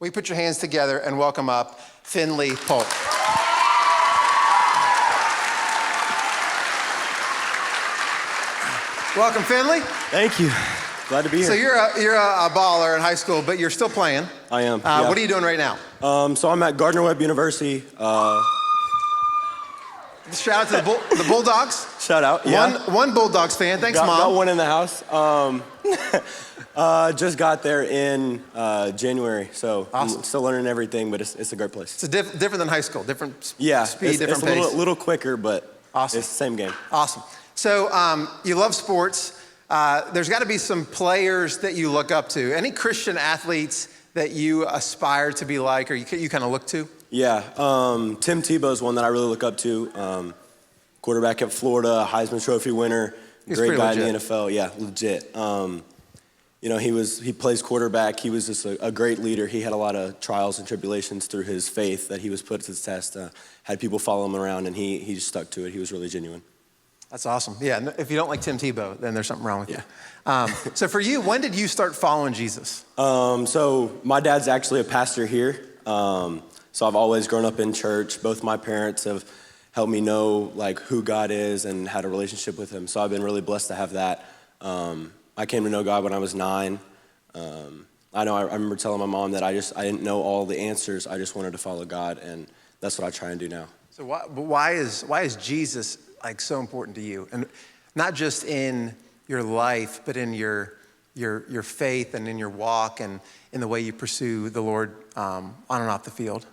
we put your hands together and welcome up Finley, Polk. Welcome, Finley. Thank you. Glad to be here. So you're a baller in high school, but you're still playing. I am. Yeah. What are you doing right now? So I'm at Gardner-Webb University. Shout out to the Bulldogs. Shout out. Yeah. One Bulldogs fan. Thanks, Mom. Got one in the house. Just got there in January, so awesome. I'm still learning everything, but it's a great place. It's different than high school. Different speed, different it's pace. a little quicker, but awesome. It's the same game. Awesome. So you love sports. There's got to be some players that you look up to. Any Christian athletes that you aspire to be like, or you kind of look to? Yeah, Tim Tebow is one that I really look up to. Quarterback at Florida, Heisman Trophy winner, great guy in the NFL. Yeah, legit. He plays quarterback. He was just a great leader. He had a lot of trials and tribulations through his faith that he was put to the test. Had people follow him around, and he just stuck to it. He was really genuine. That's awesome. Yeah, if you don't like Tim Tebow, then there's something wrong with you. So for you, when did you start following Jesus? So my dad's actually a pastor here. So I've always grown up in church. Both my parents have helped me know like who God is and had a relationship with him. So I've been really blessed to have that. I came to know God when I was 9. I remember telling my mom that I didn't know all the answers. I just wanted to follow God, and that's what I try and do now. So why is Jesus like so important to you? And not just in your life, but in your faith and in your walk and in the way you pursue the Lord on and off the field?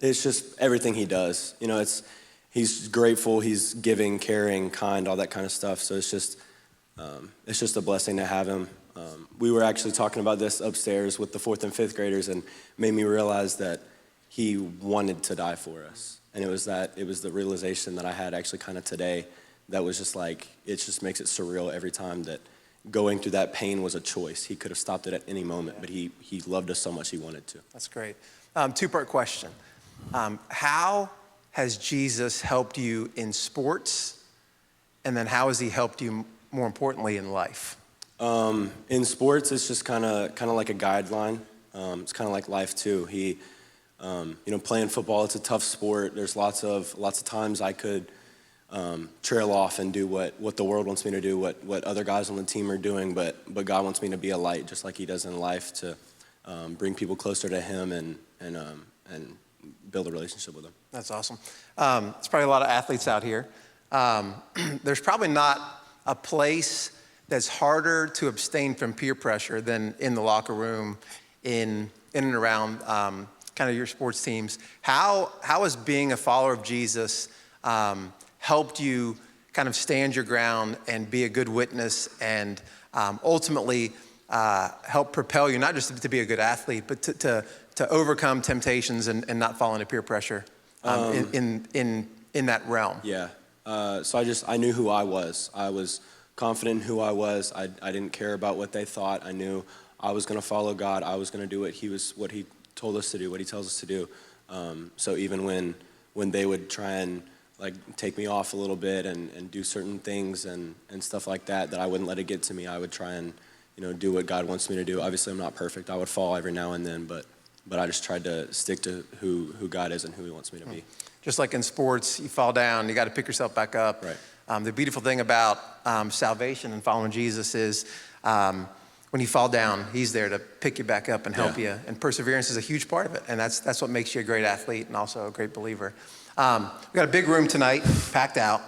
It's just everything he does. He's grateful, he's giving, caring, kind, all that kind of stuff. So it's just a blessing to have him. We were actually talking about this upstairs with the 4th and 5th graders, and made me realize that he wanted to die for us. And it was the realization that I had actually kind of today that was just like, it just makes it surreal every time that going through that pain was a choice. He could have stopped it at any moment, but he loved us so much he wanted to. That's great. Two-part question. How has Jesus helped you in sports? And then how has he helped you, more importantly, in life? In sports, it's just kind of like a guideline. It's kind of like life too. Playing football, it's a tough sport. There's lots of times I could trail off and do what the world wants me to do, what other guys on the team are doing, but God wants me to be a light, just like he does in life, to bring people closer to him and build a relationship with him. That's awesome. There's probably a lot of athletes out here. There's probably not a place that's harder to abstain from peer pressure than in the locker room, in and around kind of your sports teams. How has being a follower of Jesus helped you kind of stand your ground and be a good witness and ultimately help propel you, not just to be a good athlete, but to overcome temptations and not fall into peer pressure in that realm? Yeah. So I knew who I was. I was confident in who I was. I didn't care about what they thought. I knew I was going to follow God. I was going to do what he told us to do, what he tells us to do. So even when they would try and like take me off a little bit and do certain things and stuff like that I wouldn't let it get to me. I would try and do what God wants me to do. Obviously, I'm not perfect. I would fall every now and then, but I just tried to stick to who God is and who he wants me to be. Just like in sports, you fall down, you got to pick yourself back up. Right. The beautiful thing about salvation and following Jesus is when you fall down, he's there to pick you back up and help you. And perseverance is a huge part of it. And that's what makes you a great athlete and also a great believer. We got a big room tonight, packed out.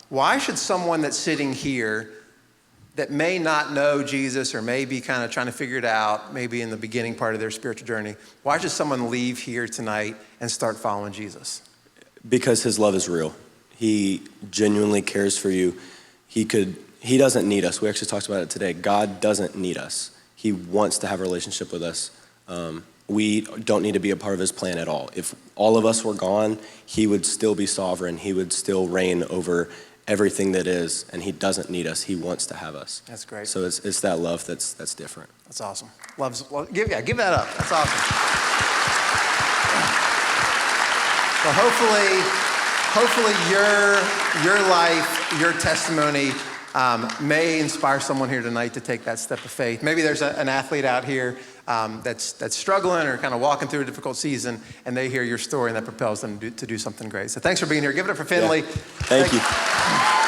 Why should someone that's sitting here that may not know Jesus or may be kind of trying to figure it out, maybe in the beginning part of their spiritual journey, why should someone leave here tonight and start following Jesus? Because his love is real. He genuinely cares for you. He doesn't need us. We actually talked about it today. God doesn't need us. He wants to have a relationship with us. We don't need to be a part of his plan at all. If all of us were gone, he would still be sovereign. He would still reign over everything that is, and he doesn't need us. He wants to have us. That's great. So it's that love that's different. That's awesome. Give that up. That's awesome. So hopefully your life, your testimony may inspire someone here tonight to take that step of faith. Maybe there's an athlete out here that's struggling or kind of walking through a difficult season, and they hear your story, and that propels them to do something great. So thanks for being here. Give it up for Finley. Yeah. Thank you.